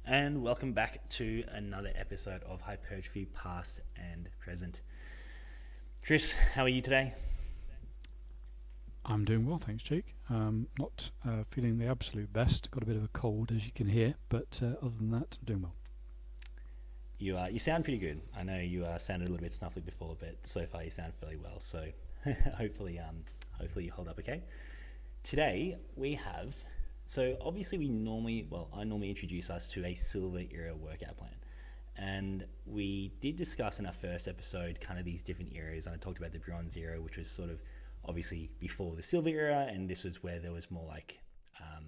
and welcome back to another episode of Hypertrophy Past and Present. Chris, how are you today? I'm doing well, thanks, Jake. Not feeling the absolute best. Got a bit of a cold, as you can hear, but other than that, I'm doing well. You sound pretty good. I know you sounded a little bit snuffly before, but so far you sound fairly well. So hopefully you hold up okay. Today we have. So obviously I normally introduce us to a silver era workout plan. And we did discuss in our first episode kind of these different eras, and I talked about the bronze era, which was sort of obviously before the silver era, and this was where there was more like,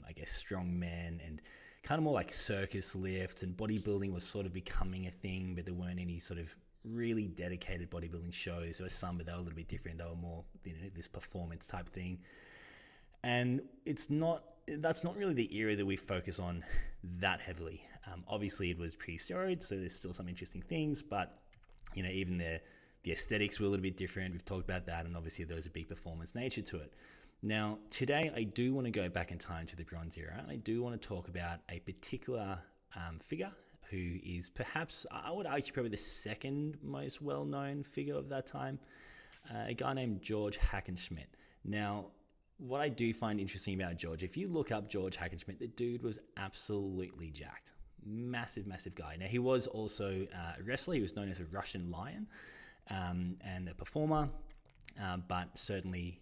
I guess, strongman and kind of more like circus lifts, and bodybuilding was sort of becoming a thing, but there weren't any sort of really dedicated bodybuilding shows. There were some, but they were a little bit different. They were more, this performance type thing. And that's not really the era that we focus on that heavily. Obviously, it was pre-steroids, so there's still some interesting things, but even the aesthetics were a little bit different. We've talked about that, and obviously there's a big performance nature to it. Now, today I do want to go back in time to the Bronze Era, and I do want to talk about a particular figure who is perhaps, I would argue, probably the second most well-known figure of that time, a guy named George Hackenschmidt. Now, what I do find interesting about George, if you look up George Hackenschmidt, the dude was absolutely jacked. Massive, massive guy. Now, he was also a wrestler. He was known as a Russian Lion and a performer, but certainly,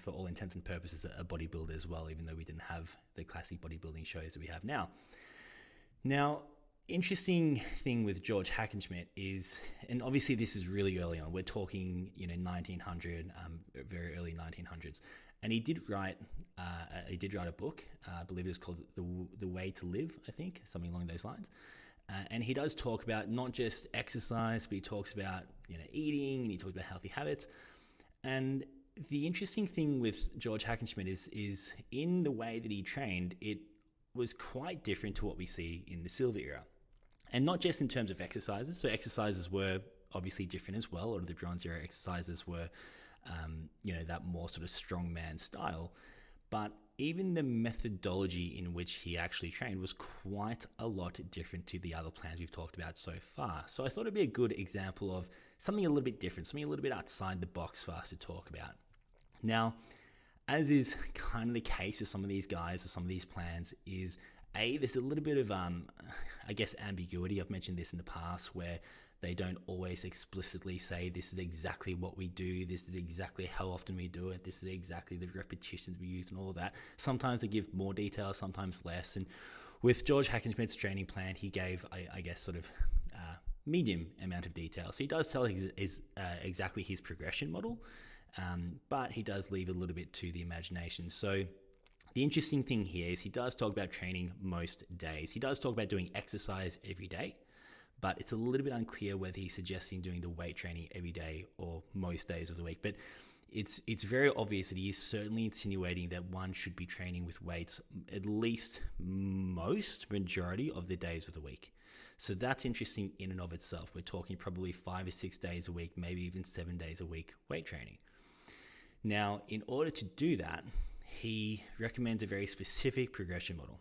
for all intents and purposes, a bodybuilder as well, even though we didn't have the classic bodybuilding shows that we have now. Now, interesting thing with George Hackenschmidt is, and obviously this is really early on, we're talking 1900, very early 1900s, and he did write a book. I believe it was called The Way to Live, I think, something along those lines. And he does talk about not just exercise, but he talks about eating, and he talks about healthy habits. And the interesting thing with George Hackenschmidt is in the way that he trained, it was quite different to what we see in the silver era. And not just in terms of exercises. So exercises were obviously different as well. A lot of the bronze era exercises were that more sort of strongman style. But even the methodology in which he actually trained was quite a lot different to the other plans we've talked about so far. So I thought it'd be a good example of something a little bit different, something a little bit outside the box for us to talk about. Now, as is kind of the case with some of these guys or some of these plans, is there's a little bit of, ambiguity. I've mentioned this in the past where they don't always explicitly say this is exactly what we do, this is exactly how often we do it, this is exactly the repetitions we use and all of that. Sometimes they give more detail, sometimes less. And with George Hackenschmidt's training plan, he gave, medium amount of detail. So he does tell exactly his progression model, but he does leave a little bit to the imagination. So the interesting thing here is he does talk about training most days. He does talk about doing exercise every day, but it's a little bit unclear whether he's suggesting doing the weight training every day or most days of the week. But it's very obvious that he is certainly insinuating that one should be training with weights at least majority of the days of the week. So that's interesting in and of itself. We're talking probably 5 or 6 days a week, maybe even 7 days a week weight training. Now, in order to do that, he recommends a very specific progression model.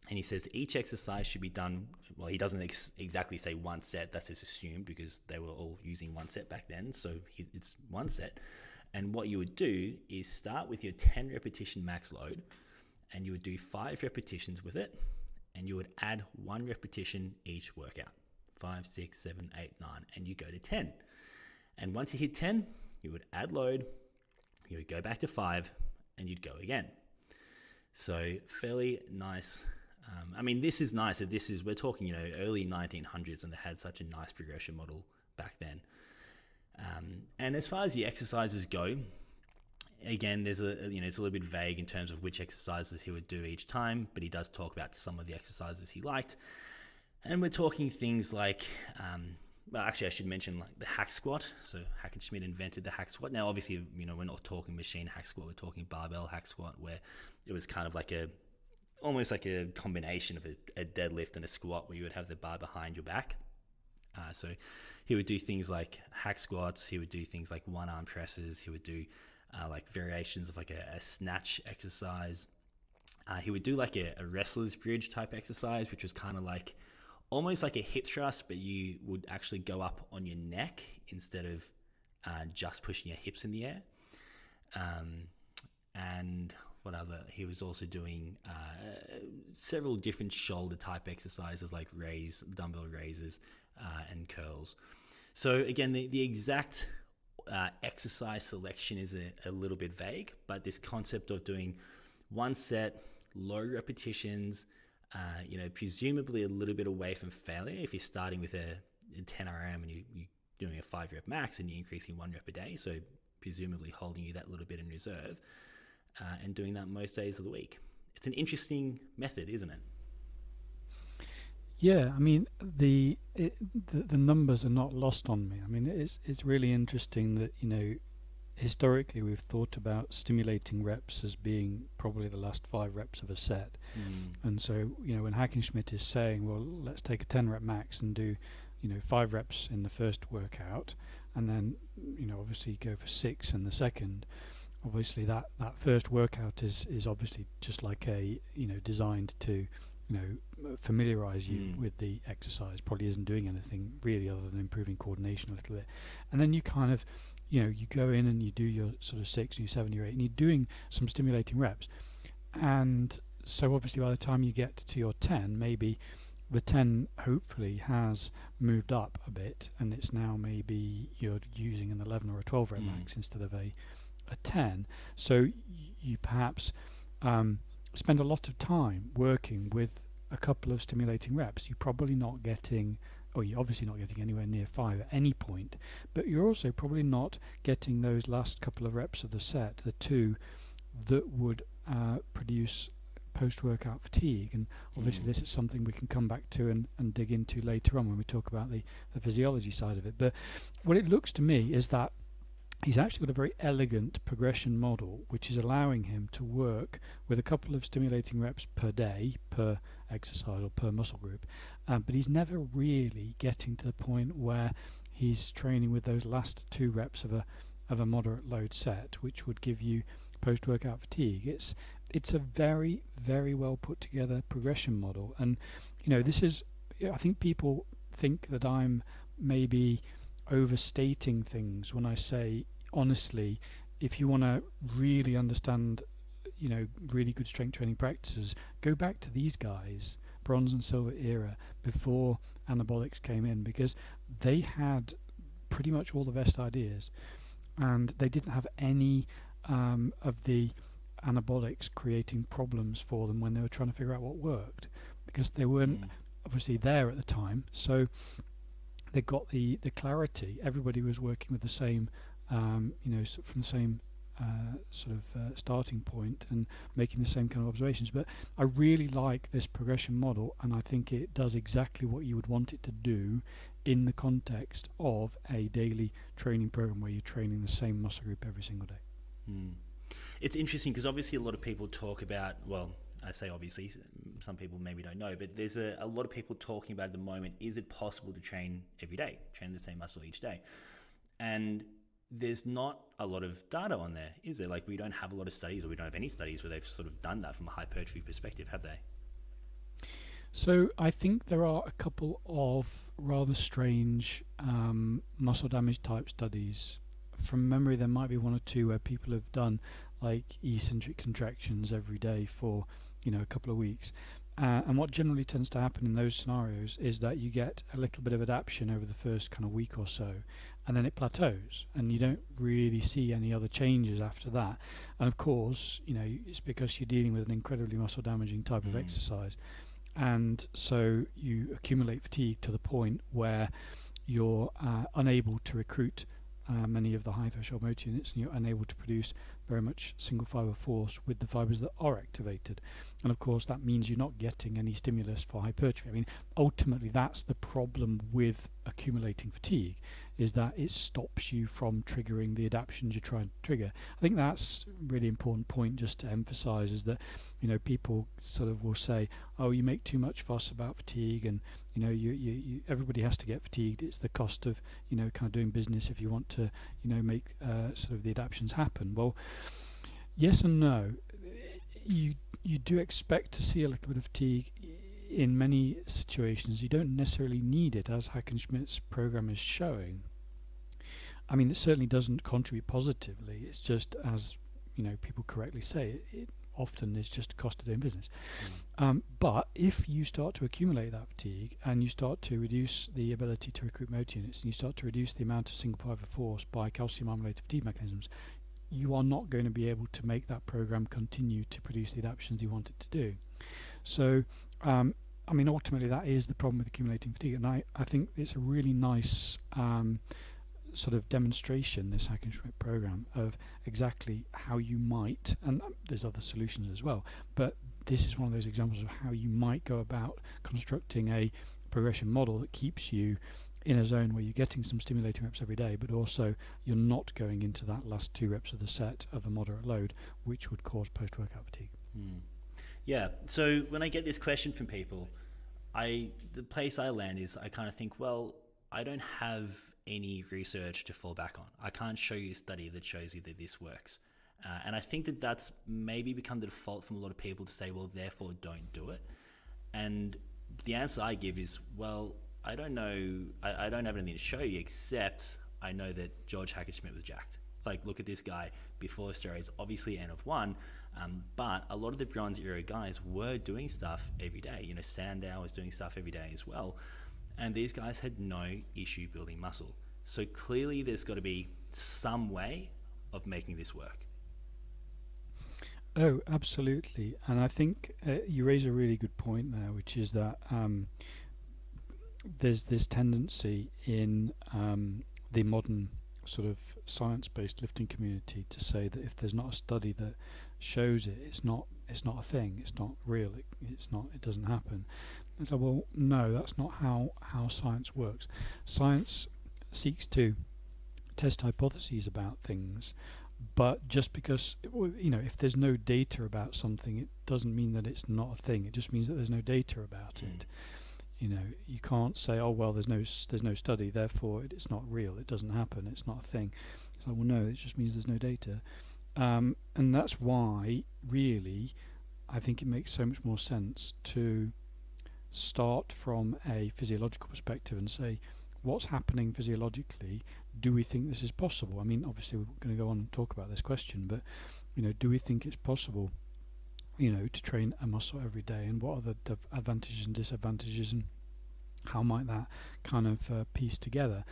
And he says that each exercise should be done, well, he doesn't exactly say one set, that's just assumed because they were all using one set back then, so it's one set. And what you would do is start with your 10 repetition max load, and you would do 5 repetitions with it, and you would add 1 repetition each workout. 5, 6, 7, 8, 9, and you go to 10. And once you hit 10, you would add load, you would go back to 5, and you'd go again. So fairly nice. This is nice. We're talking, early 1900s, and they had such a nice progression model back then. And as far as the exercises go, again, it's a little bit vague in terms of which exercises he would do each time, but he does talk about some of the exercises he liked. And we're talking things like, I should mention like the hack squat. So Hackenschmidt invented the hack squat. Now, obviously, we're not talking machine hack squat. We're talking barbell hack squat, where it was kind of like almost like a combination of a deadlift and a squat, where you would have the bar behind your back. So he would do things like hack squats. He would do things like one arm presses. He would do like variations of like a snatch exercise. He would do like a wrestler's bridge type exercise, which was kind of like almost like a hip thrust, but you would actually go up on your neck instead of just pushing your hips in the air. And what other? He was also doing several different shoulder type exercises like dumbbell raises, and curls. So again, the exact exercise selection is a little bit vague, but this concept of doing one set, low repetitions, presumably a little bit away from failure. If you're starting with a 10 RM and you're doing a 5 rep max and you're increasing 1 rep a day, so presumably holding you that little bit in reserve, and doing that most days of the week. It's an interesting method, isn't it? Yeah, I mean the numbers are not lost on me. I mean it's really interesting that historically we've thought about stimulating reps as being probably the last 5 reps of a set, and so when Hackenschmidt is saying, well, let's take a 10 rep max and do 5 reps in the first workout, and then obviously go for 6 in the second. Obviously that first workout is obviously just like a designed to familiarize you with the exercise. Probably isn't doing anything really other than improving coordination a little bit, and then you kind of you go in and you do your sort of 6 and your 7, your 8, and you're doing some stimulating reps. And so obviously by the time you get to your 10, maybe the 10 hopefully has moved up a bit, and it's now maybe you're using an 11 or a 12 rep max instead of a 10. So you perhaps spend a lot of time working with a couple of stimulating reps. You're probably not getting, or you're obviously not getting anywhere near 5 at any point, but you're also probably not getting those last couple of reps of the set, the 2 that would produce post-workout fatigue. And obviously this is something we can come back to and dig into later on when we talk about the physiology side of it. But what it looks to me is that he's actually got a very elegant progression model, which is allowing him to work with a couple of stimulating reps per day, per exercise or per muscle group, but he's never really getting to the point where he's training with those last 2 reps of a moderate load set, which would give you post-workout fatigue. It's a very, very well put together progression model, and this is, I think people think that I'm maybe overstating things when I say, honestly, if you want to really understand really good strength training practices, go back to these guys, bronze and silver era, before anabolics came in, because they had pretty much all the best ideas, and they didn't have any of the anabolics creating problems for them when they were trying to figure out what worked, because they weren't obviously there at the time. So they got the clarity. Everybody was working with the same, from the same starting point and making the same kind of observations. But I really like this progression model, and I think it does exactly what you would want it to do in the context of a daily training program where you're training the same muscle group every single day. It's interesting because obviously a lot of people talk about, well, I say obviously, some people maybe don't know, but there's a lot of people talking about at the moment, is it possible to train every day, train the same muscle each day? And there's not a lot of data on there, is there? Like, we don't have a lot of studies, or we don't have any studies where they've sort of done that from a hypertrophy perspective, have they? So I think there are a couple of rather strange muscle damage type studies. From memory, there might be 1 or 2 where people have done like eccentric contractions every day for a couple of weeks, and what generally tends to happen in those scenarios is that you get a little bit of adaptation over the first kind of week or so, and then it plateaus and you don't really see any other changes after that. And of course it's because you're dealing with an incredibly muscle damaging type of exercise, and so you accumulate fatigue to the point where you're unable to recruit many of the high threshold motor units, and you're unable to produce very much single fiber force with the fibers that are activated. And of course that means you're not getting any stimulus for hypertrophy. I mean, ultimately that's the problem with accumulating fatigue, is that it stops you from triggering the adaptations you're trying to trigger. I think that's a really important point just to emphasize, is that people sort of will say, oh, you make too much fuss about fatigue, and you everybody has to get fatigued. It's the cost of kind of doing business if you want to make sort of the adaptations happen. Well, yes and no. You do expect to see a little bit of fatigue in many situations you don't necessarily need it, as Hackenschmidt's program is showing. I mean, it certainly doesn't contribute positively. It's just, as people correctly say, it often is just cost of doing business. But if you start to accumulate that fatigue and you start to reduce the ability to recruit motor units, and you start to reduce the amount of single pivot force by calcium-arm-related fatigue mechanisms, you are not going to be able to make that program continue to produce the adaptations you want it to do. So, I mean, ultimately that is the problem with accumulating fatigue, and I think it's a really nice sort of demonstration, this Hackenschmidt program, of exactly how you might, and there's other solutions as well, but this is one of those examples of how you might go about constructing a progression model that keeps you in a zone where you're getting some stimulating reps every day, but also you're not going into that last 2 reps of the set of a moderate load, which would cause post-workout fatigue. Yeah, so when I get this question from people, the place I land is I kind of think, well, I don't have any research to fall back on. I can't show you a study that shows you that this works. And I think that that's maybe become the default from a lot of people to say, well, therefore don't do it. And the answer I give is, well, I don't know. I don't have anything to show you, except I know that George Hackenschmidt was jacked. Like, look at this guy before steroids, obviously N of 1, but a lot of the Bronze Era guys were doing stuff every day. Sandow was doing stuff every day as well. And these guys had no issue building muscle. So clearly there's got to be some way of making this work. Oh, absolutely. And I think you raise a really good point there, which is that there's this tendency in the modern sort of science-based lifting community to say that if there's not a study that shows it, it's not a thing, it's not real, it doesn't happen. And so, well, no, that's not how science works. Science seeks to test hypotheses about things, but just because, if there's no data about something, it doesn't mean that it's not a thing. It just means that there's no data about it. You can't say, oh well, there's no study, therefore it's not real, it doesn't happen, it's not a thing. So, well, no, it just means there's no data, and that's why really I think it makes so much more sense to start from a physiological perspective and say, what's happening physiologically? Do we think this is possible? I mean, obviously we're going to go on and talk about this question, but do we think it's possible to train a muscle every day, and what are the advantages and disadvantages, and how might that kind of piece together?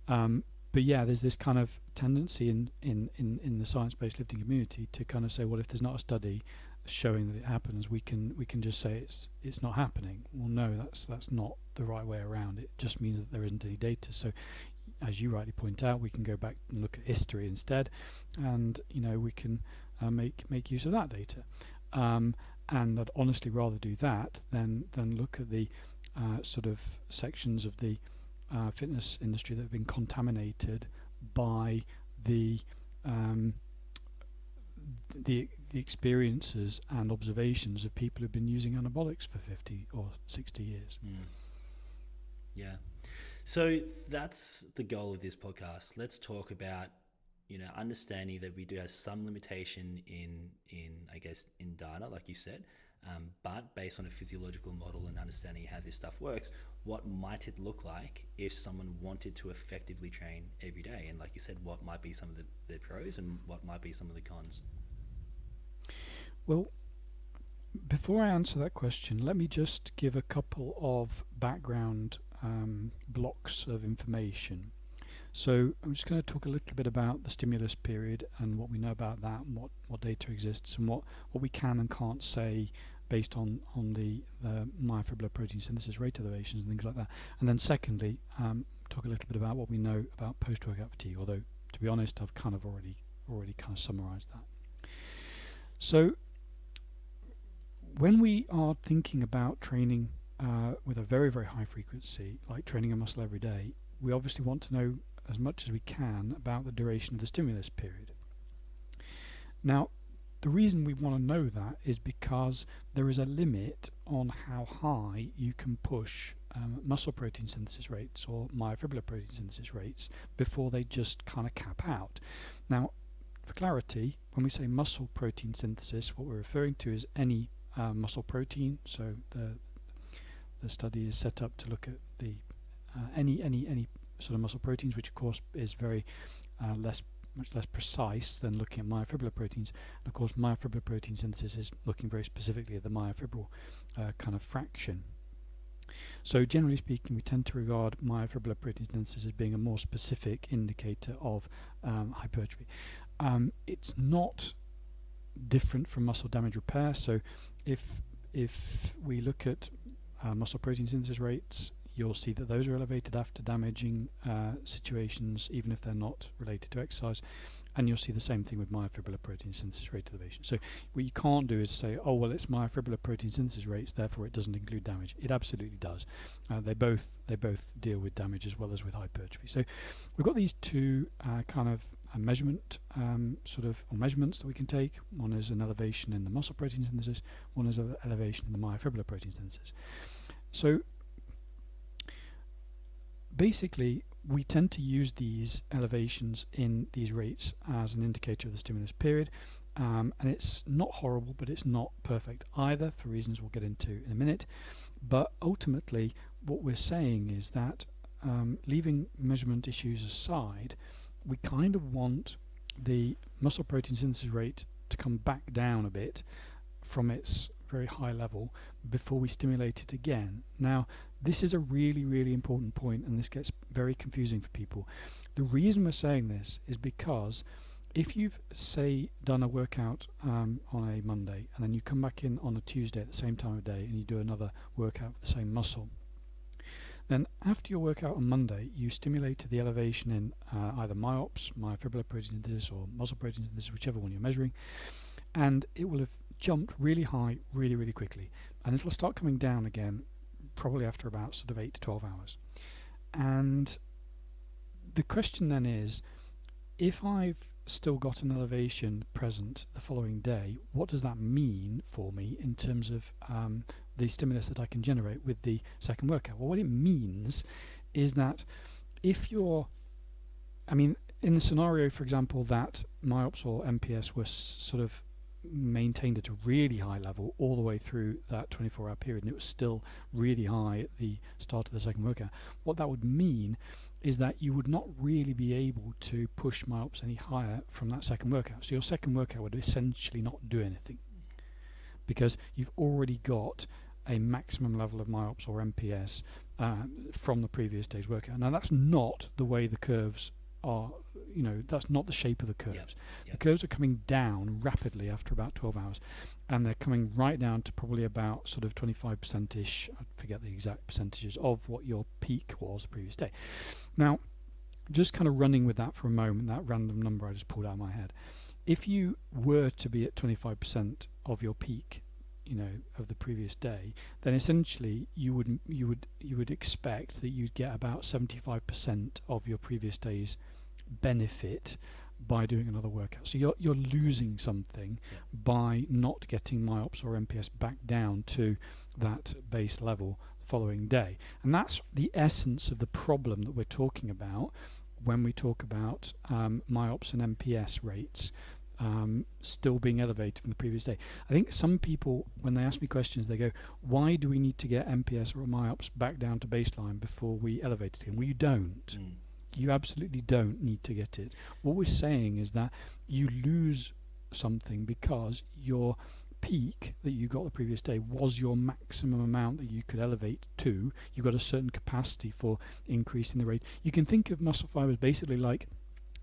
But yeah, there's this kind of tendency in the science-based lifting community to kind of say, well, if there's not a study showing that it happens, we can just say it's not happening. Well, no, that's not the right way around. It just means that there isn't any data. So, as you rightly point out, we can go back and look at history instead, and we can make use of that data. And I'd honestly rather do that than look at the sort of sections of the fitness industry that have been contaminated by the experiences and observations of people who've been using anabolics for 50 or 60 years. Yeah. So that's the goal of this podcast. Let's talk about, understanding that we do have some limitation in data, like you said, but based on a physiological model and understanding how this stuff works, what might it look like if someone wanted to effectively train every day? And like you said, what might be some of the pros and what might be some of the cons? Well, before I answer that question, let me just give a couple of background blocks of information. So I'm just going to talk a little bit about the stimulus period and what we know about that, and what data exists, and what we can and can't say based on the myofibrillar protein synthesis rate elevations and things like that. And then secondly, talk a little bit about what we know about post-workout fatigue, although to be honest, I've kind of already kind of summarized that. So when we are thinking about training with a very, very high frequency, like training a muscle every day, we obviously want to know as much as we can about the duration of the stimulus period. Now, the reason we want to know that is because there is a limit on how high you can push muscle protein synthesis rates or myofibrillar protein synthesis rates before they just kind of cap out. Now, for clarity, when we say muscle protein synthesis, what we're referring to is any muscle protein, so the study is set up to look at the any sort of muscle proteins, which of course is very much less precise than looking at myofibrillar proteins. And of course, myofibrillar protein synthesis is looking very specifically at the myofibril kind of fraction. So generally speaking, we tend to regard myofibrillar protein synthesis as being a more specific indicator of hypertrophy. It's not different from muscle damage repair. So if we look at muscle protein synthesis rates, you'll see that those are elevated after damaging situations, even if they're not related to exercise. And you'll see the same thing with myofibrillar protein synthesis rate elevation. So what you can't do is say, oh, well, it's myofibrillar protein synthesis rates, therefore it doesn't include damage. It absolutely does. They both deal with damage as well as with hypertrophy. So we've got these two kind of measurements that we can take. One is an elevation in the muscle protein synthesis. One is an elevation in the myofibrillar protein synthesis. So basically, we tend to use these elevations in these rates as an indicator of the stimulus period, and it's not horrible, but it's not perfect either, for reasons we'll get into in a minute. But ultimately, what we're saying is that leaving measurement issues aside, we kind of want the muscle protein synthesis rate to come back down a bit from its very high level before we stimulate it again. Now, this is a really, really important point, and this gets very confusing for people. The reason we're saying this is because if you've, say, done a workout on a Monday, and then you come back in on a Tuesday at the same time of day and you do another workout for the same muscle, then after your workout on Monday, you stimulate the elevation in either myops, myofibrillar protein synthesis, or muscle protein synthesis, whichever one you're measuring, and it will have jumped really high really, really quickly, and it'll start coming down again probably after about sort of 8 to 12 hours. And the question then is, if I've still got an elevation present the following day, what does that mean for me in terms of the stimulus that I can generate with the second workout? Well, what it means is that if you're, in the scenario, for example, that myops or MPS were sort of maintained at a really high level all the way through that 24-hour period, and it was still really high at the start of the second workout, what that would mean is that you would not really be able to push myops any higher from that second workout. So your second workout would essentially not do anything, because you've already got a maximum level of myops or MPS from the previous day's workout. Now, that's not the way the curves are, that's not the shape of the curves. Yep. The curves are coming down rapidly after about 12 hours, and they're coming right down to probably about sort of 25%-ish, I forget the exact percentages, of what your peak was the previous day. Now, just kind of running with that for a moment, that random number I just pulled out of my head, if you were to be at 25% of your peak, of the previous day, then essentially you would expect that you'd get about 75% of your previous day's benefit by doing another workout. So you're losing something by not getting myops or MPS back down to that base level the following day. And that's the essence of the problem that we're talking about when we talk about myops and MPS rates still being elevated from the previous day. I think some people, when they ask me questions, they go, why do we need to get MPS or myops back down to baseline before we elevate it again? Well, you don't. You absolutely don't need to get it. What we're saying is that you lose something because your peak that you got the previous day was your maximum amount that you could elevate to. You got a certain capacity for increasing the rate. You can think of muscle fibers basically like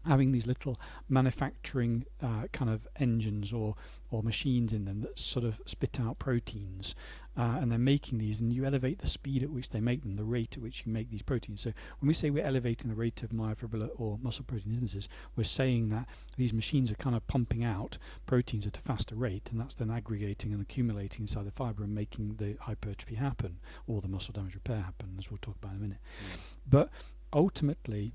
having these little manufacturing kind of engines or machines in them that sort of spit out proteins, and they're making these, and you elevate the speed at which they make them, the rate at which you make these proteins. So when we say we're elevating the rate of myofibrillar or muscle protein synthesis, we're saying that these machines are kind of pumping out proteins at a faster rate, and that's then aggregating and accumulating inside the fiber and making the hypertrophy happen, or the muscle damage repair happen, as we'll talk about in a minute. But ultimately,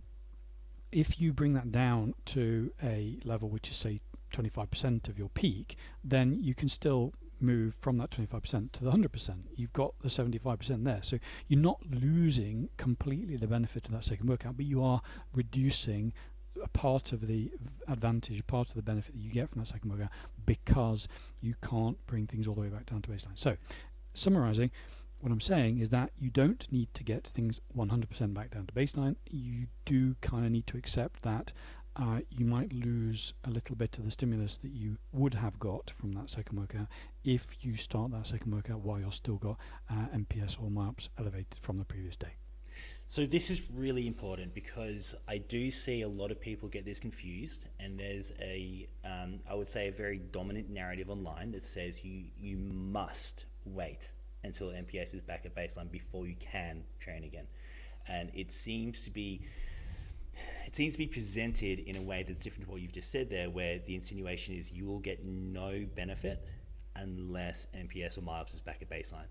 if you bring that down to a level which is, say, 25% of your peak, then you can still move from that 25% to the 100%. You've got the 75% there. So you're not losing completely the benefit of that second workout, but you are reducing a part of the advantage, a part of the benefit that you get from that second workout, because you can't bring things all the way back down to baseline. So, summarizing, what I'm saying is that you don't need to get things 100% back down to baseline. You do kind of need to accept that you might lose a little bit of the stimulus that you would have got from that second workout if you start that second workout while you've still got MPS or MYOPS elevated from the previous day. So this is really important because I do see a lot of people get this confused, and there's I would say a very dominant narrative online that says you must wait until MPS is back at baseline before you can train again. And it seems to be presented in a way that's different to what you've just said there, where the insinuation is you will get no benefit unless MPS or MYOPS is back at baseline.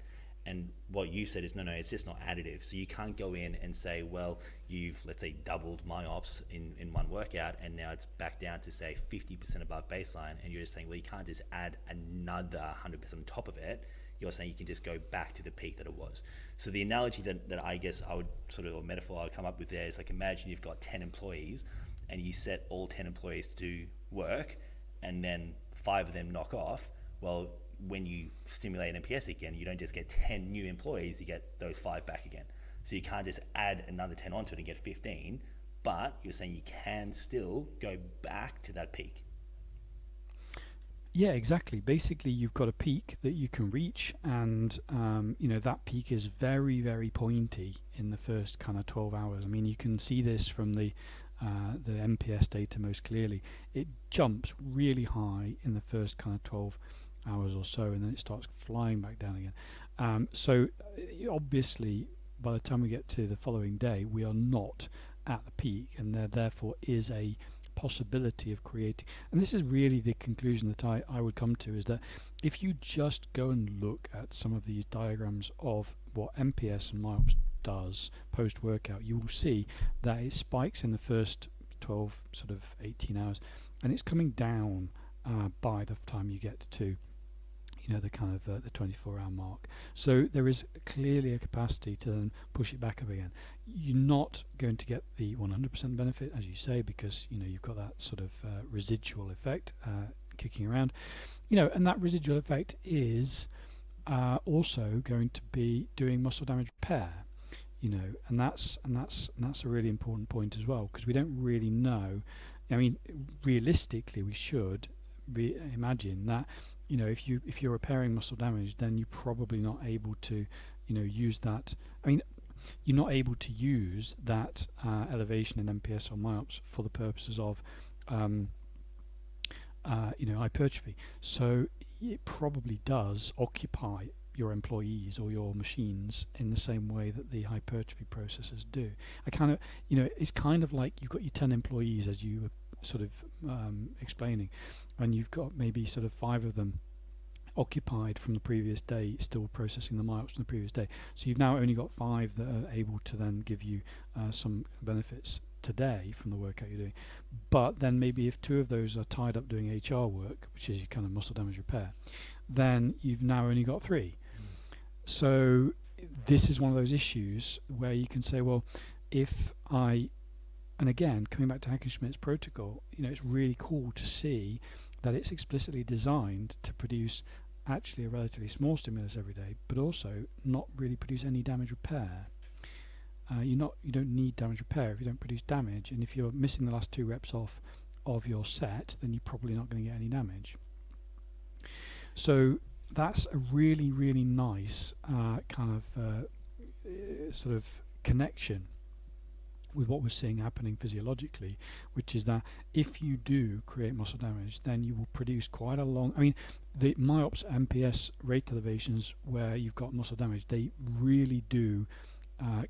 And what you said is, no, it's just not additive. So you can't go in and say, well, you've, let's say, doubled MYOPS in one workout, and now it's back down to, say, 50% above baseline. And you're just saying, well, you can't just add another 100% on top of it. You're saying you can just go back to the peak that it was. So the analogy that I guess I would sort of, or metaphor I would come up with there is like, imagine you've got 10 employees and you set all 10 employees to do work, and then 5 of them knock off. Well, when you stimulate MPS again, you don't just get 10 new employees, you get those 5 back again. So you can't just add another 10 onto it and get 15, but you're saying you can still go back to that peak. Yeah, exactly. Basically, you've got a peak that you can reach, and that peak is very, very pointy in the first kind of 12 hours. I mean, you can see this from the MPS data most clearly. It jumps really high in the first kind of 12 hours or so, and then it starts flying back down again. So obviously, by the time we get to the following day, we are not at the peak, and there therefore is a possibility of creating, and this is really the conclusion that I would come to, is that if you just go and look at some of these diagrams of what MPS and MYOPS does post-workout, you will see that it spikes in the first 12, sort of 18 hours, and it's coming down by the time you get to the kind of the 24-hour mark. So there is clearly a capacity to then push it back up again. You're not going to get the 100% benefit, as you say, because you've got that sort of residual effect kicking around, and that residual effect is also going to be doing muscle damage repair, and that's a really important point as well, because we don't really know. I mean, realistically, we should imagine that if you're repairing muscle damage, then you're probably not able to use that. I mean, you're not able to use that elevation in MPS or MYOPS for the purposes of hypertrophy. So it probably does occupy your employees or your machines in the same way that the hypertrophy processes do. It's kind of like you've got your 10 employees, as you were sort of explaining, and you've got maybe sort of 5 of them occupied from the previous day, still processing the MYOPS from the previous day. So you've now only got 5 that are able to then give you some benefits today from the workout you're doing. But then maybe if 2 of those are tied up doing HR work, which is your kind of muscle damage repair, then you've now only got 3. So this is one of those issues where you can say, well, and again, coming back to Hackenschmidt's protocol, it's really cool to see that it's explicitly designed to produce actually a relatively small stimulus every day, but also not really produce any damage repair. You don't need damage repair if you don't produce damage, and if you're missing the last 2 reps off of your set, then you're probably not going to get any damage. So that's a really, really nice kind of sort of connection with what we're seeing happening physiologically, which is that if you do create muscle damage, then you will produce quite a long, I mean, the MYOPS MPS rate elevations where you've got muscle damage, they really do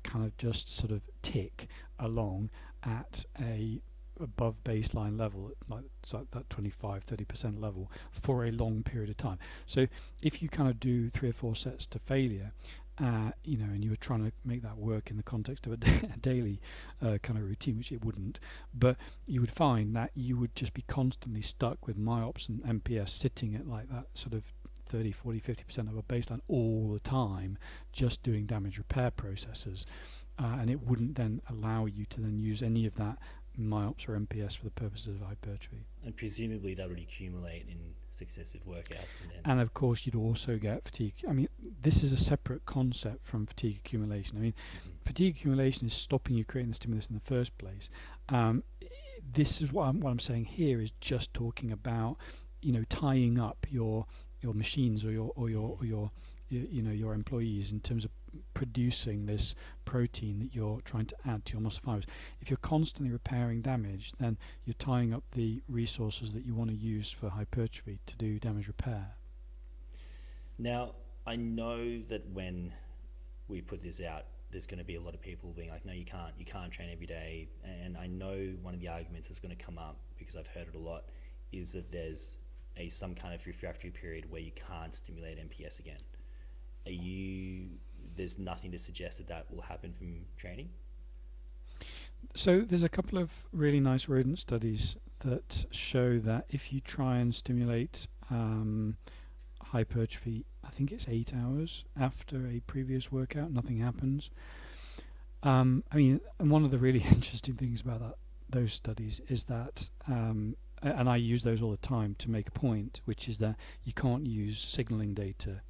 kind of just sort of tick along at a above baseline level, like that 25-30% level for a long period of time. So if you kind of do 3 or 4 sets to failure, and you were trying to make that work in the context of a daily kind of routine, which it wouldn't, but you would find that you would just be constantly stuck with MYOPS and MPS sitting at like that sort of 30, 40, 50% of a baseline all the time, just doing damage repair processes, and it wouldn't then allow you to then use any of that MYOPS or MPS for the purposes of hypertrophy. And presumably that would accumulate in successive workouts. And of course, you'd also get fatigue. I mean, this is a separate concept from fatigue accumulation. I mean, fatigue accumulation is stopping you creating the stimulus in the first place. This is what I'm saying here is just talking about, tying up your machines or your your employees in terms of producing this protein that you're trying to add to your muscle fibers. If you're constantly repairing damage, then you're tying up the resources that you want to use for hypertrophy to do damage repair. Now, I know that when we put this out, there's going to be a lot of people being like, no, you can't train every day. And I know one of the arguments that's going to come up, because I've heard it a lot, is that there's some kind of refractory period where you can't stimulate MPS again. There's nothing to suggest that will happen from training? So there's a couple of really nice rodent studies that show that if you try and stimulate hypertrophy, I think it's 8 hours after a previous workout, nothing happens. And one of the really interesting things about those studies is that, and I use those all the time to make a point, which is that you can't use signaling data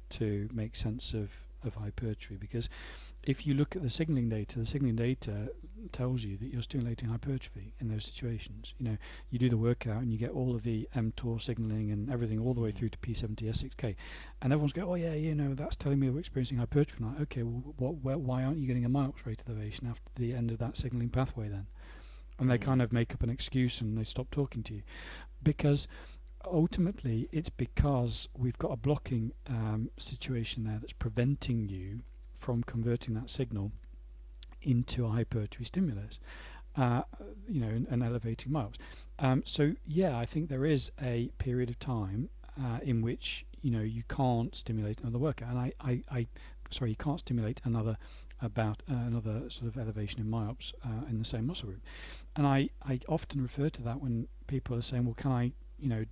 to make sense of hypertrophy, because if you look at the signaling data tells you that you're stimulating hypertrophy in those situations. You do the workout and you get all of the mTOR signaling and everything all the way through to P70 S6K, and everyone's going, oh yeah, that's telling me we're experiencing hypertrophy. Like, okay, well, why aren't you getting a MYOPS rate elevation after the end of that signaling pathway then? And they kind of make up an excuse and they stop talking to you, because ultimately it's because we've got a blocking situation there that's preventing you from converting that signal into a hypertrophy stimulus, and elevating MYOPS. So yeah, I think there is a period of time in which you can't stimulate another workout, and you can't stimulate another sort of elevation in MYOPS in the same muscle group. And I often refer to that when people are saying, well, can I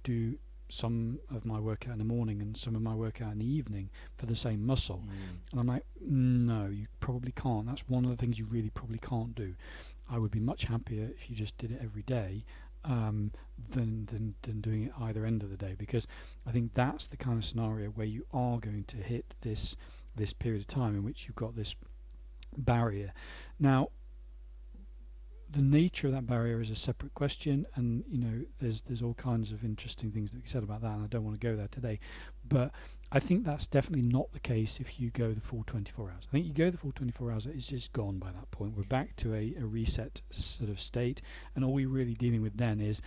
do some of my workout in the morning and some of my workout in the evening for the same muscle? And I'm like, no, you probably can't. That's one of the things you really probably can't do. I would be much happier if you just did it every day than doing it either end of the day, because I think that's the kind of scenario where you are going to hit this period of time in which you've got this barrier. Now, the nature of that barrier is a separate question, and there's all kinds of interesting things that we said about that, and I don't want to go there today, but I think that's definitely not the case if you go the full 24 hours. I think you go the full 24 hours, it's just gone by that point. We're back to a reset sort of state, and all we're really dealing with then is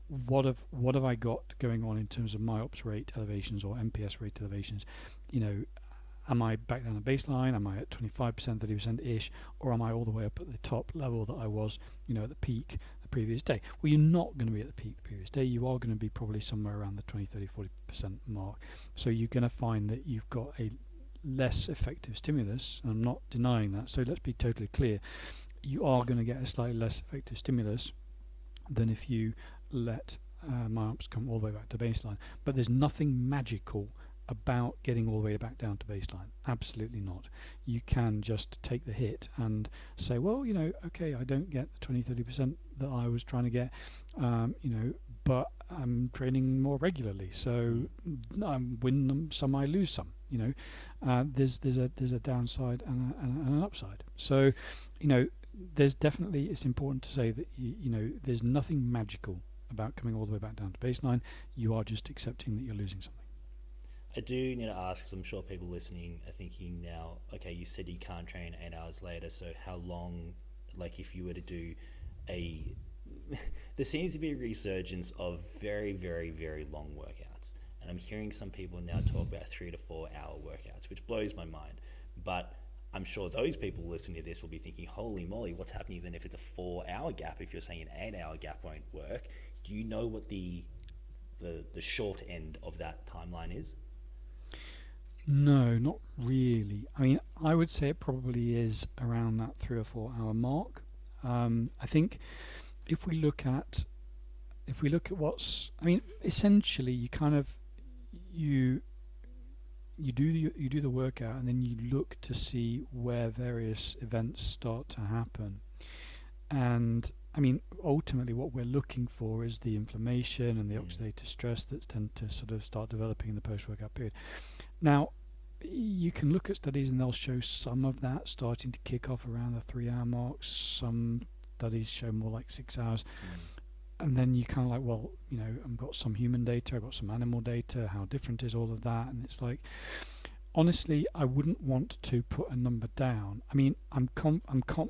what have I got going on in terms of MYOPS rate elevations or MPS rate elevations. Am I back down at baseline? Am I at 25%, 30%-ish? Or am I all the way up at the top level that I was, at the peak the previous day? Well, you're not going to be at the peak the previous day. You are going to be probably somewhere around the 20, 30, 40% mark. So you're going to find that you've got a less effective stimulus. I'm not denying that. So let's be totally clear. You are going to get a slightly less effective stimulus than if you let MYOPS come all the way back to baseline. But there's nothing magical about getting all the way back down to baseline. Absolutely not. You can just take the hit and say, well, okay, I don't get the 20-30% that I was trying to get, but I'm training more regularly, so I win some, I lose some. There's a downside and an upside. So there's definitely, it's important to say that there's nothing magical about coming all the way back down to baseline. You are just accepting that you're losing something. I do need to ask, because I'm sure people listening are thinking now, okay, you said you can't train 8 hours later, so how long, like if you were to do there seems to be a resurgence of very, very, very long workouts. And I'm hearing some people now talk about 3 to 4 hour workouts, which blows my mind. But I'm sure those people listening to this will be thinking, holy moly, what's happening then if it's a 4-hour gap? If you're saying an 8-hour gap won't work, do you know what the short end of that timeline is? No, not really. I would say it probably is around that 3 or 4 hour mark. I think if we look at what's, essentially you kind of you do the workout, and then you look to see where various events start to happen, and I mean, ultimately what we're looking for is the inflammation and the oxidative stress that's tend to sort of start developing in the post-workout period. Now, you can look at studies and they'll show some of that starting to kick off around the 3-hour mark. Some studies show more like 6 hours. And then you kind of like, well, you know, I've got some human data, I've got some animal data, how different is all of that? And it's like, honestly, I wouldn't want to put a number down. I mean, I'm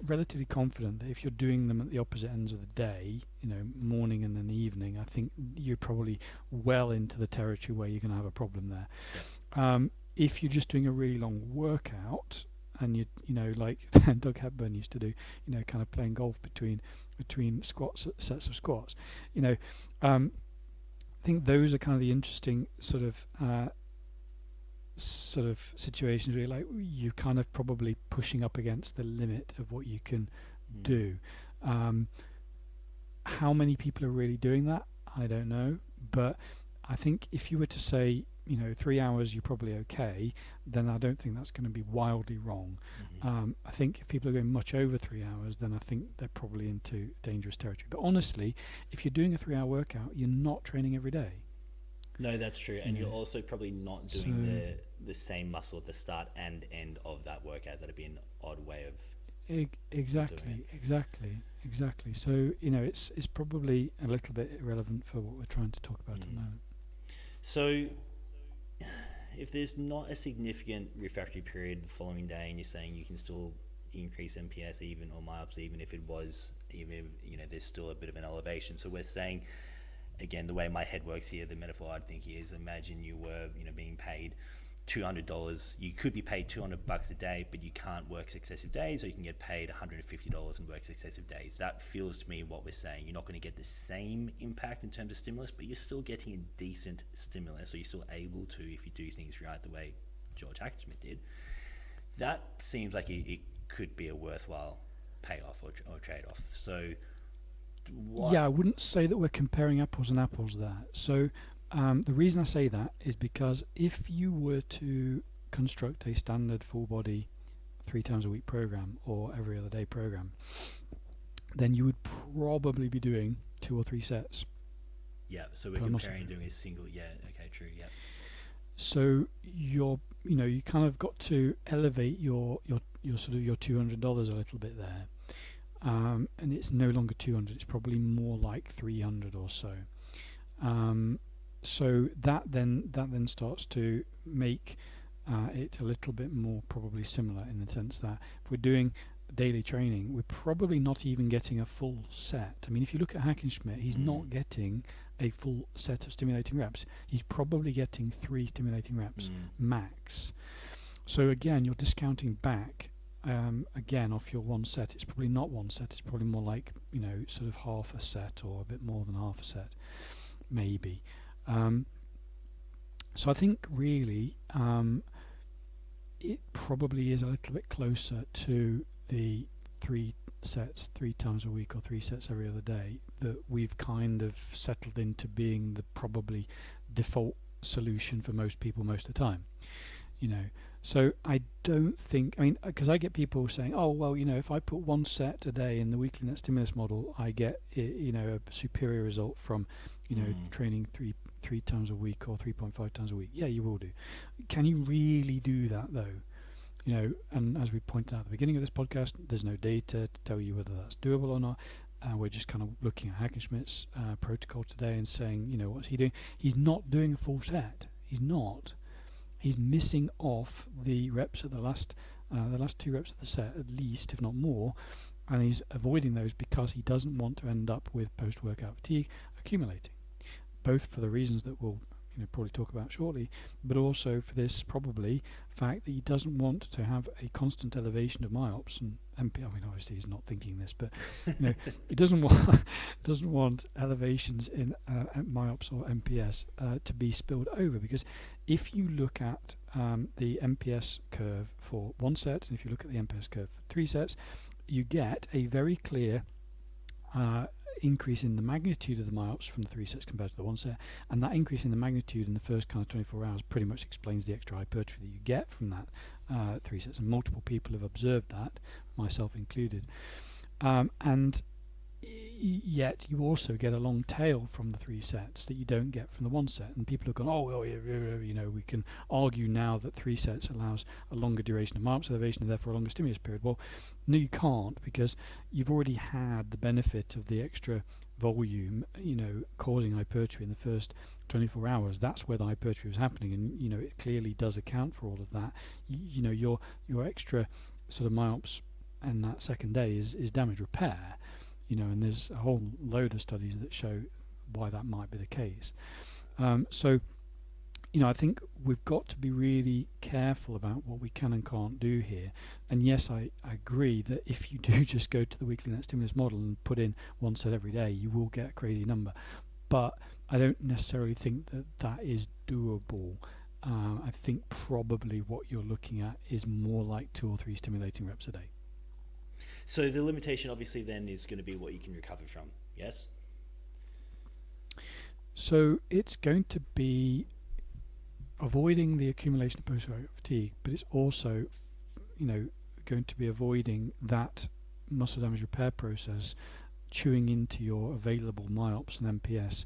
relatively confident that if you're doing them at the opposite ends of the day, you know, morning and then evening, I think you're probably well into the territory where you're going to have a problem there. If you're just doing a really long workout and you know, like Doug Hepburn used to do, you know, kind of playing golf between squats, sets of squats, you know, I think those are kind of the interesting sort of situations where like you're kind of probably pushing up against the limit of what you can do. How many people are really doing that? I don't know, but I think if you were to say, you know, 3 hours you're probably okay, then I don't think that's going to be wildly wrong. I think if people are going much over 3 hours, then I think they're probably into dangerous territory. But honestly, if you're doing a 3-hour workout, you're not training every day. No, that's true. And you're also probably not doing the same muscle at the start and end of that workout. That'd be an odd way of exactly. So, you know, it's probably a little bit irrelevant for what we're trying to talk about at the moment. So if there's not a significant refractory period the following day and you're saying you can still increase MPS even or MYOPS even if you know there's still a bit of an elevation, so we're saying, again, the way my head works here, the metaphor I'd think here is, imagine you were, you know, being paid $200. You could be paid $200 a day, but you can't work successive days, or you can get paid $150 and work successive days. That feels to me what we're saying. You're not going to get the same impact in terms of stimulus, but you're still getting a decent stimulus, so you're still able to, if you do things right the way George Hackenschmidt did. That seems like it could be a worthwhile payoff or trade-off. So yeah, I wouldn't say that we're comparing apples and apples there. So the reason I say that is because if you were to construct a standard full body 3 times a week program or every other day program, then you would probably be doing 2 or 3 sets. Yeah, so we're comparing doing a single. Yeah, okay, true. Yeah. So you kind of got to elevate your sort of your $200 a little bit there. And it's no longer 200, it's probably more like 300 or so. So that then starts to make it a little bit more probably similar, in the sense that if we're doing daily training, we're probably not even getting a full set. I mean, if you look at Hackenschmidt, he's not getting a full set of stimulating reps. He's probably getting 3 stimulating reps max. So again, you're discounting back again off your 1 set. It's probably not 1 set, it's probably more like, you know, sort of half a set or a bit more than half a set maybe. So I think really it probably is a little bit closer to the 3 sets 3 times a week or 3 sets every other day that we've kind of settled into being the probably default solution for most people most of the time, you know. So I don't think, I mean, because I get people saying, oh, well, you know, if I put 1 set a day in the weekly net stimulus model, I get, you know, a superior result from, you know, training three times a week or 3.5 times a week. Yeah, you will do. Can you really do that though? You know, and as we pointed out at the beginning of this podcast, there's no data to tell you whether that's doable or not. We're just kind of looking at Hackenschmidt's protocol today and saying, you know, what's he doing? He's not doing a full set. He's not. He's missing off the reps at the last 2 reps of the set, at least, if not more, and he's avoiding those because he doesn't want to end up with post-workout fatigue accumulating, both for the reasons that we'll, you know, probably talk about shortly, but also for this probably fact that he doesn't want to have a constant elevation of MYOPS and MP. I mean, obviously he's not thinking this, but you know, he doesn't want elevations in MYOPS or MPS to be spilled over, because if you look at the MPS curve for 1 set and if you look at the MPS curve for 3 sets, you get a very clear increase in the magnitude of the MYOPS from the 3 sets compared to the 1 set, and that increase in the magnitude in the first kind of 24 hours pretty much explains the extra hypertrophy that you get from that 3 sets, and multiple people have observed that, myself included. And yet you also get a long tail from the 3 sets that you don't get from the 1 set. And people have gone, we can argue now that 3 sets allows a longer duration of myops elevation and therefore a longer stimulus period. Well, no, you can't, because you've already had the benefit of the extra volume, causing hypertrophy in the first 24 hours. That's where the hypertrophy was happening, and it clearly does account for all of that. Your extra sort of myops and that second day is damage repair, and there's a whole load of studies that show why that might be the case. So I think we've got to be really careful about what we can and can't do here. And yes, I agree that if you do just go to the weekly net stimulus model and put in 1 set every day, you will get a crazy number. But I don't necessarily think that is doable. I think probably what you're looking at is more like 2 or 3 stimulating reps a day. So the limitation obviously then is going to be what you can recover from, yes? So it's going to be avoiding the accumulation of post-workout fatigue, but it's also, going to be avoiding that muscle damage repair process chewing into your available myops and MPS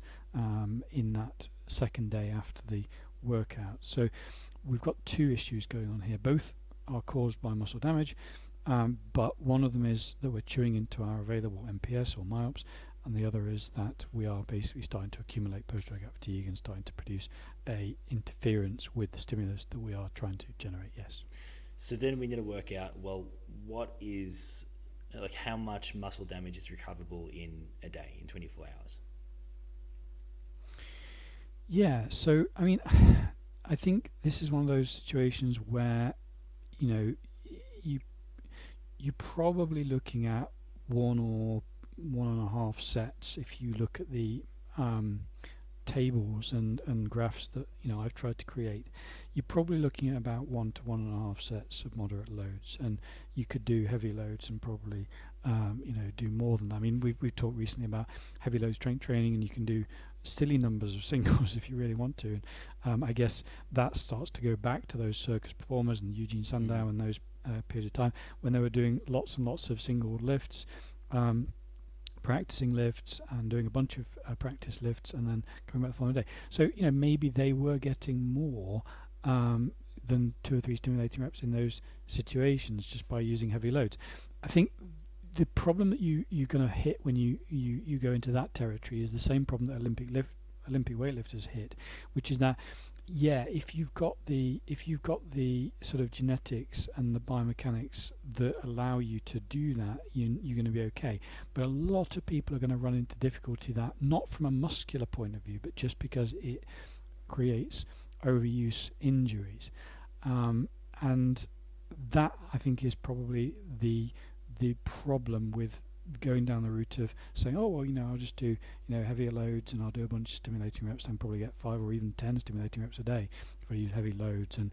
in that second day after the workout. So we've got 2 issues going on here. Both are caused by muscle damage, but one of them is that we're chewing into our available MPS or myops, and the other is that we are basically starting to accumulate post-workout fatigue and starting to produce a interference with the stimulus that we are trying to generate, yes. So then we need to work out, well, what is, how much muscle damage is recoverable in a day, in 24 hours? Yeah, so, I think this is one of those situations where, you're probably looking at 1 or 1.5 sets if you look at the tables and graphs that I've tried to create. You're probably looking at about 1 to 1.5 sets of moderate loads, and you could do heavy loads and probably do more than that. We've talked recently about heavy load strength training, and you can do silly numbers of singles if you really want to. And I guess that starts to go back to those circus performers and Eugene Sandow and those periods of time when they were doing lots and lots of single lifts, practicing lifts and doing a bunch of practice lifts and then coming back the following day. So maybe they were getting more than 2 or 3 stimulating reps in those situations just by using heavy loads. I think the problem that you're going to hit when you go into that territory is the same problem that Olympic weightlifters hit, which is that if you've got the sort of genetics and the biomechanics that allow you to do that, you're going to be okay. But a lot of people are going to run into difficulty that not from a muscular point of view, but just because it creates overuse injuries, and that I think is probably the problem with going down the route of saying, I'll just do heavier loads and I'll do a bunch of stimulating reps and probably get 5 or even 10 stimulating reps a day if I use heavy loads and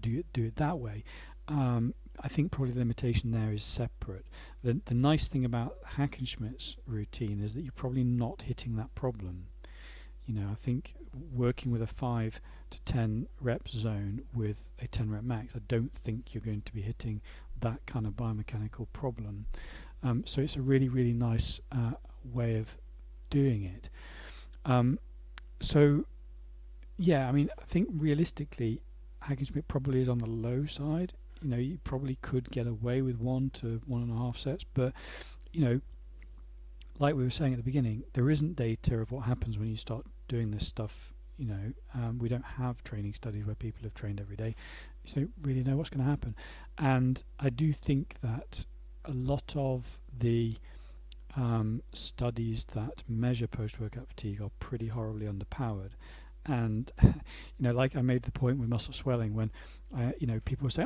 do it that way. I think probably the limitation there is separate. The nice thing about Hackenschmidt's routine is that you're probably not hitting that problem. I think working with a 5 to 10 rep zone with a 10 rep max, I don't think you're going to be hitting that kind of biomechanical problem. So it's a really, really nice way of doing it. I think realistically, Hackenschmidt probably is on the low side. You probably could get away with 1 to 1.5 sets, but like we were saying at the beginning, there isn't data of what happens when you start doing this stuff. We don't have training studies where people have trained every day, so you don't really know what's going to happen. And I do think that a lot of the studies that measure post-workout fatigue are pretty horribly underpowered. And like I made the point with muscle swelling, when people say,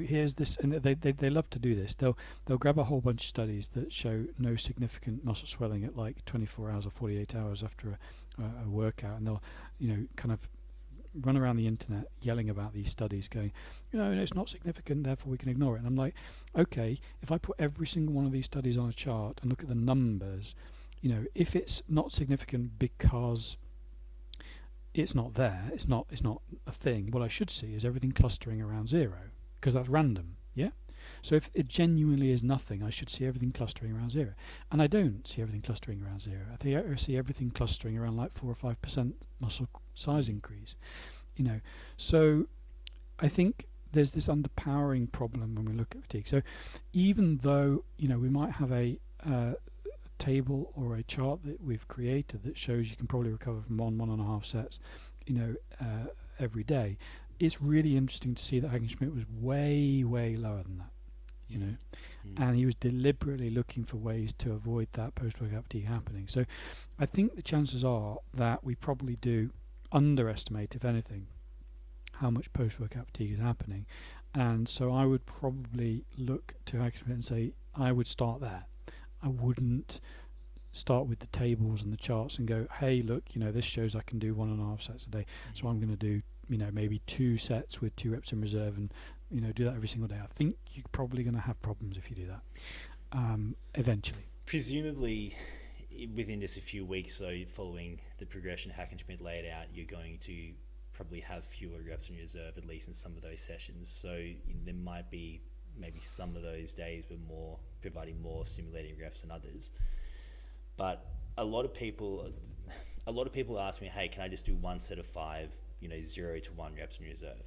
here's this, and they love to do this. They'll grab a whole bunch of studies that show no significant muscle swelling at like 24 hours or 48 hours after a workout, and they'll kind of run around the internet yelling about these studies, going, it's not significant, therefore we can ignore it. And I'm like, okay, if I put every single one of these studies on a chart and look at the numbers, if it's not significant because it's not there, it's not a thing, what I should see is everything clustering around 0, because that's random, yeah? So if it genuinely is nothing, I should see everything clustering around 0. And I don't see everything clustering around 0. I think I see everything clustering around like 4 or 5% muscle size increase. So I think there's this underpowering problem when we look at fatigue. So even though we might have a table or a chart that we've created that shows you can probably recover from 1.5 sets every day, it's really interesting to see that Hackenschmidt was way lower than that, and he was deliberately looking for ways to avoid that post-workout fatigue happening. So I think the chances are that we probably do underestimate, if anything, how much post-workout fatigue is happening. And so I would probably look to Hackenschmidt and say I would start there. I wouldn't start with the tables and the charts and go, hey, look, this shows I can do 1.5 sets a day, so I'm going to do maybe 2 sets with 2 reps in reserve, and do that every single day. I think you're probably going to have problems if you do that eventually. Presumably within just a few weeks, so following the progression Hackenschmidt laid out, you're going to probably have fewer reps in reserve, at least in some of those sessions. So there might be maybe some of those days were more providing more stimulating reps than others. But a lot of people ask me, hey, can I just do 1 set of 5, 0 to 1 reps in reserve?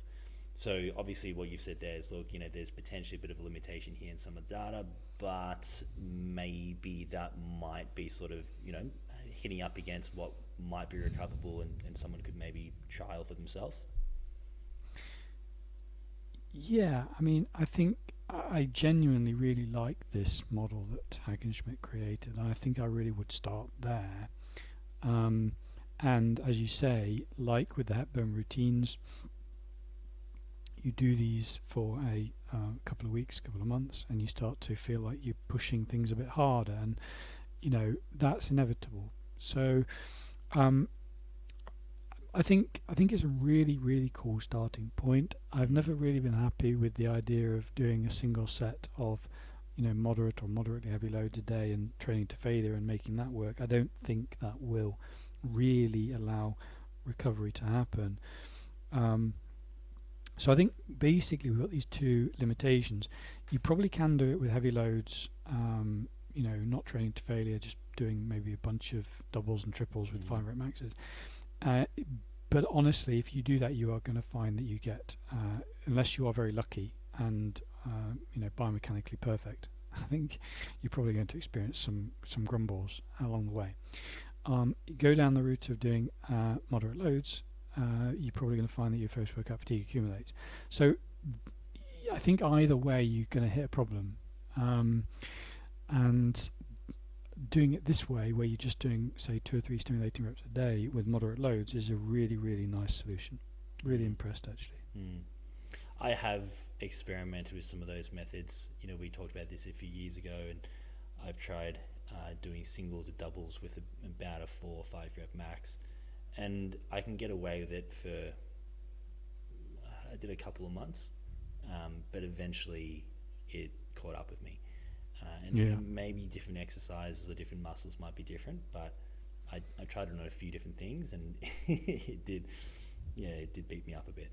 So obviously what you've said there is, look, there's potentially a bit of a limitation here in some of the data, but maybe that might be sort of, hitting up against what might be recoverable and someone could maybe trial for themselves. Yeah, I think I genuinely really like this model that Hackenschmidt created, and I think I really would start there. And as you say, like with the Hepburn routines, you do these for a couple of weeks, couple of months, and you start to feel like you're pushing things a bit harder, and that's inevitable. So I think it's a really cool starting point. I've never really been happy with the idea of doing a single set of moderate or moderately heavy loads a day and training to failure and making that work. I don't think that will really allow recovery to happen. So I think basically we've got these 2 limitations. You probably can do it with heavy loads, not training to failure, just doing maybe a bunch of doubles and triples with 5 rep maxes. But honestly, if you do that, you are going to find that you get, unless you are very lucky and biomechanically perfect, I think you're probably going to experience some grumbles along the way. Go down the route of doing moderate loads, you're probably going to find that your post-workout fatigue accumulates. So I think either way you're going to hit a problem. And doing it this way, where you're just doing, say, 2 or 3 stimulating reps a day with moderate loads, is a really nice solution. Really impressed, actually. I have experimented with some of those methods. We talked about this a few years ago, and I've tried doing singles or doubles with about a 4 or 5 rep max, and I can get away with it for I did a couple of months, but eventually it caught up with me. And maybe different exercises or different muscles might be different, but I tried it on a few different things, and it did beat me up a bit.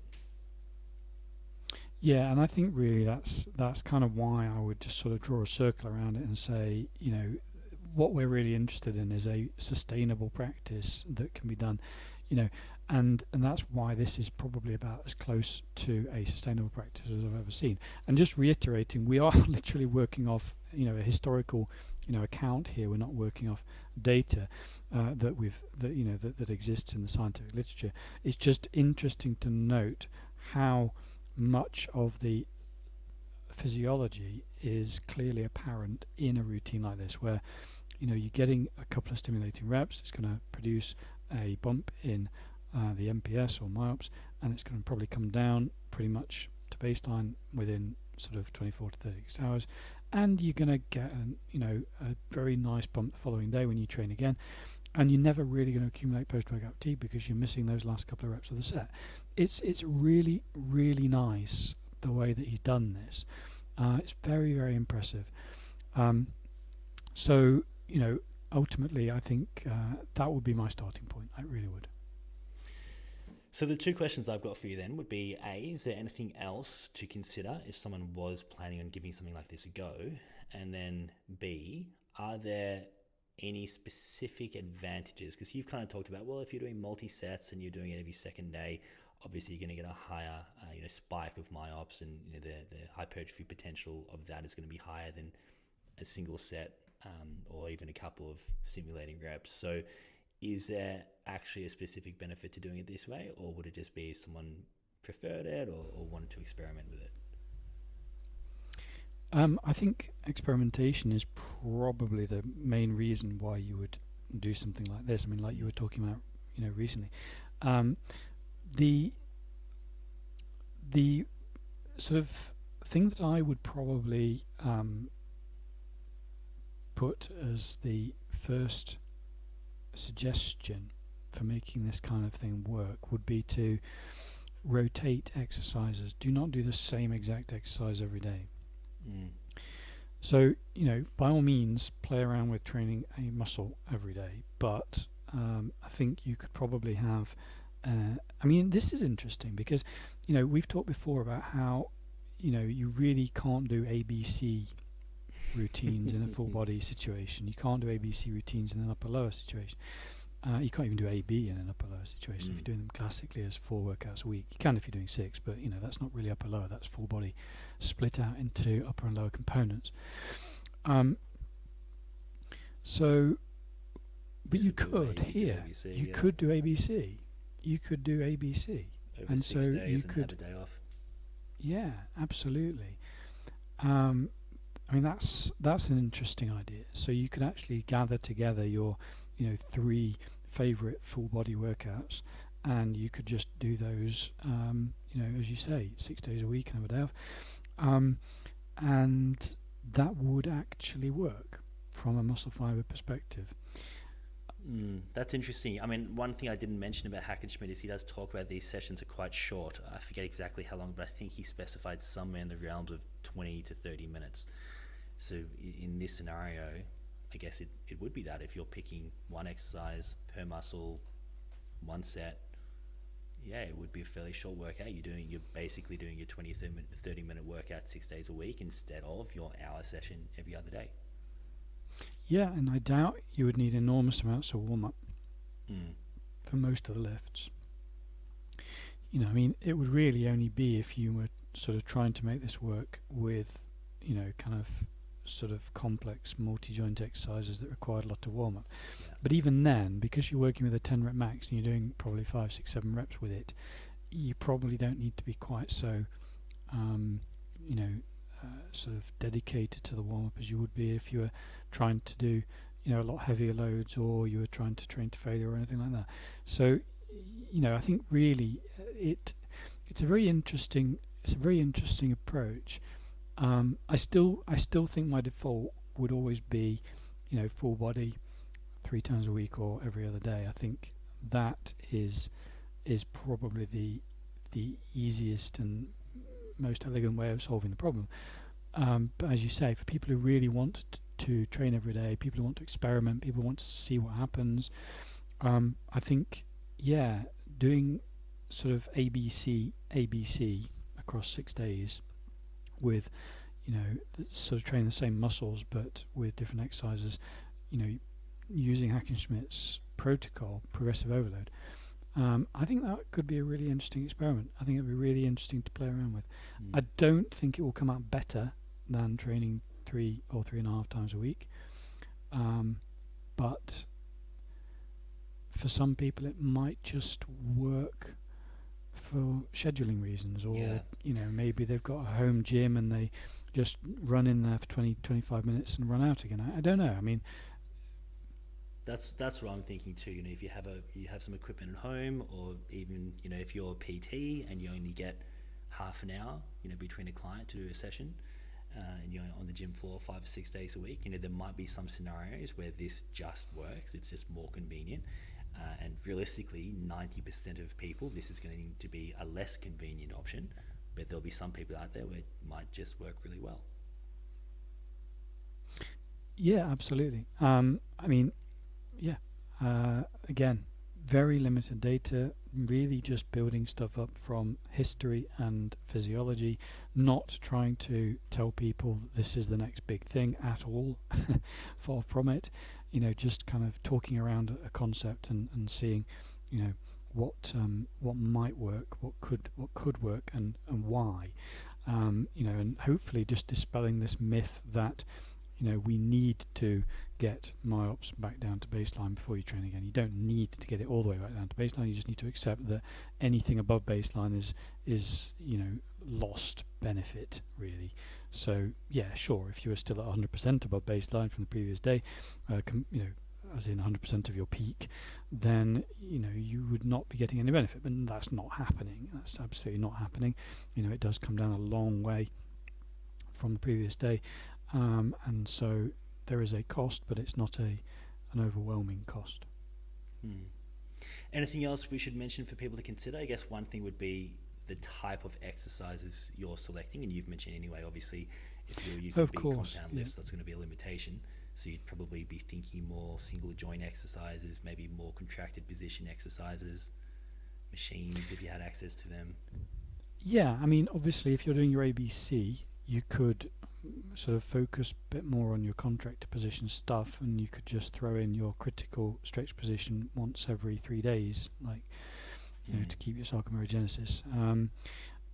Yeah, and I think really that's kind of why I would just sort of draw a circle around it and say, what we're really interested in is a sustainable practice that can be done, and that's why this is probably about as close to a sustainable practice as I've ever seen. And just reiterating, we are literally working off a historical account here. We're not working off data that exists in the scientific literature. It's just interesting to note how much of the physiology is clearly apparent in a routine like this, where you're getting a couple of stimulating reps. It's going to produce a bump in the MPS or MYOPS, and it's going to probably come down pretty much to baseline within sort of 24 to 36 hours, and you're going to get a very nice bump the following day when you train again, and you're never really going to accumulate post-workout fatigue because you're missing those last couple of reps of the set. It's really nice the way that he's done this. It's very impressive. So ultimately I think that would be my starting point. I really would. So the two questions I've got for you then would be A, is there anything else to consider if someone was planning on giving something like this a go? And then B, are there any specific advantages? Because you've kind of talked about, well, if you're doing multi-sets and you're doing it every second day, obviously you're going to get a higher spike of myops, and the hypertrophy potential of that is going to be higher than a single set or even a couple of simulating reps. So is there actually a specific benefit to doing it this way, or would it just be someone preferred it or wanted to experiment with it? I think experimentation is probably the main reason why you would do something like this. I mean, like you were talking about, recently. The sort of thing that I would probably put as the first suggestion for making this kind of thing work would be to rotate exercises. Do not do the same exact exercise every day. So, by all means, play around with training a muscle every day, but I think you could probably have this is interesting because we've talked before about how you really can't do ABC routines in a full body situation. You can't do ABC routines in an upper lower situation. You can't even do AB in an upper lower situation if you're doing them classically as 4 workouts a week. You can if you're doing 6, but that's not really upper lower. That's full body split out into upper and lower components. But you could here. ABC, you could do ABC. You could do ABC, over and 6 so days you and could have a day off. Yeah, absolutely. That's an interesting idea. So you could actually gather together your 3 favorite full body workouts, and you could just do those as you say, 6 days a week and have a day off, and that would actually work from a muscle fiber perspective. That's interesting. I mean, one thing I didn't mention about Hackenschmidt is he does talk about these sessions are quite short. I forget exactly how long, but I think he specified somewhere in the realms of 20 to 30 minutes. So in this scenario, I guess it would be that if you're picking one exercise per muscle, one set, it would be a fairly short workout. You're basically doing your 20, 30 minute workout 6 days a week instead of your hour session every other day. Yeah, and I doubt you would need enormous amounts of warm-up for most of the lifts. It would really only be if you were sort of trying to make this work with, kind of sort of complex multi-joint exercises that required a lot of warm-up. Yeah. But even then, because you're working with a 10 rep max and you're doing probably 5, 6, 7 reps with it, you probably don't need to be quite so, sort of dedicated to the warm-up as you would be if you were trying to do a lot heavier loads, or you were trying to train to failure or anything like that. So I think really it's a very interesting approach. I still think my default would always be full body 3 times a week or every other day. I think that is probably the easiest and most elegant way of solving the problem. But as you say, for people who really want to train every day, people who want to experiment, people who want to see what happens, I think, doing sort of ABC across 6 days with, sort of training the same muscles but with different exercises, using Hackenschmidt's protocol, progressive overload, I think that could be a really interesting experiment. I think it would be really interesting to play around with. I don't think it will come out better than training 3 or 3.5 times a week, but for some people it might just work for scheduling reasons, or maybe they've got a home gym and they just run in there for 20-25 minutes and run out again. I don't know. I mean, that's what I'm thinking too. If you have some equipment at home, or even if you're a PT and you only get half an hour between a client to do a session, and you're on the gym floor 5 or 6 days a week, there might be some scenarios where this just works. It's just more convenient, and realistically 90% of people this is going to need to be a less convenient option, but there'll be some people out there where it might just work really well. Yeah, absolutely. Again, very limited data. really just building stuff up from history and physiology, not trying to tell people that this is the next big thing at all. Far from it. Just kind of talking around a concept and seeing, what might work, what could work, and why. And hopefully just dispelling this myth that we need to get myops back down to baseline before you train again. You don't need to get it all the way back down to baseline. You just need to accept that anything above baseline is lost benefit, really. So yeah, sure, if you were still at 100% above baseline from the previous day, as in 100% of your peak, then you would not be getting any benefit. But that's not happening. That's absolutely not happening. It does come down a long way from the previous day, and so there is a cost, but it's not an overwhelming cost. Anything else we should mention for people to consider? I guess one thing would be the type of exercises you're selecting, and you've mentioned anyway, obviously, if you're using big compound lifts, that's going to be a limitation. So you'd probably be thinking more single joint exercises, maybe more contracted position exercises, machines if you had access to them. Yeah, I mean, obviously, if you're doing your ABC, you could sort of focus a bit more on your contracted position stuff, and you could just throw in your critical stretch position once every 3 days, like to keep your sarcomerigenesis.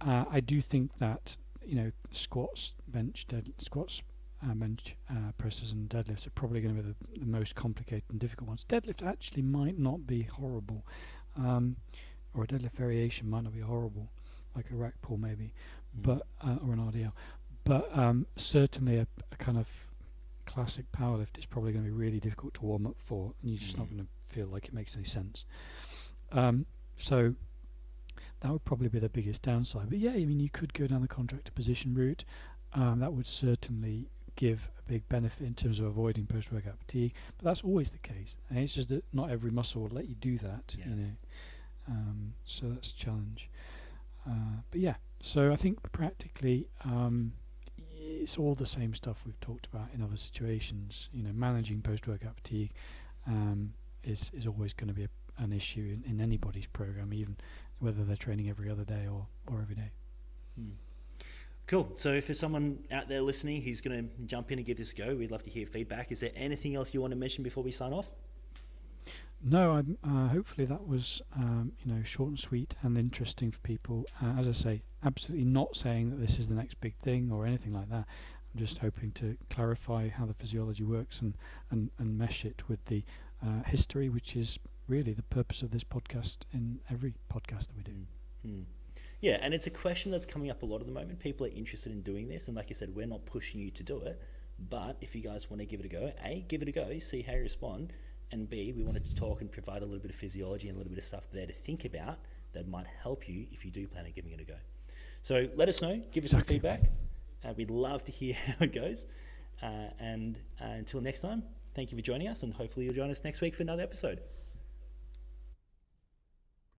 I do think that squats, bench presses and deadlifts are probably going to be the most complicated and difficult ones. Deadlift actually might not be horrible, or a deadlift variation might not be horrible, like a rack pull maybe, but or an RDL. But certainly a kind of classic powerlift is probably going to be really difficult to warm up for, and you're just not going to feel like it makes any sense. So that would probably be the biggest downside. But yeah, I mean, you could go down the contracted position route. That would certainly give a big benefit in terms of avoiding post-workout fatigue, but that's always the case. And it's just that not every muscle will let you do that, so that's a challenge. But yeah, so I think practically it's all the same stuff we've talked about in other situations. Managing post-workout fatigue is always going to be an issue in anybody's program, even whether they're training every other day or every day. Cool. So if there's someone out there listening who's going to jump in and give this a go, we'd love to hear feedback. Is there anything else you want to mention before we sign off? No, hopefully that was short and sweet and interesting for people. As I say, absolutely not saying that this is the next big thing or anything like that. I'm just hoping to clarify how the physiology works and mesh it with the history, which is really the purpose of this podcast in every podcast that we do. Yeah, and it's a question that's coming up a lot at the moment. People are interested in doing this, and like I said, we're not pushing you to do it, but if you guys want to give it a go, A, give it a go, see how you respond, and B, we wanted to talk and provide a little bit of physiology and a little bit of stuff there to think about that might help you if you do plan on giving it a go. So let us know, give us some feedback. We'd love to hear how it goes. And until next time, thank you for joining us, and hopefully you'll join us next week for another episode.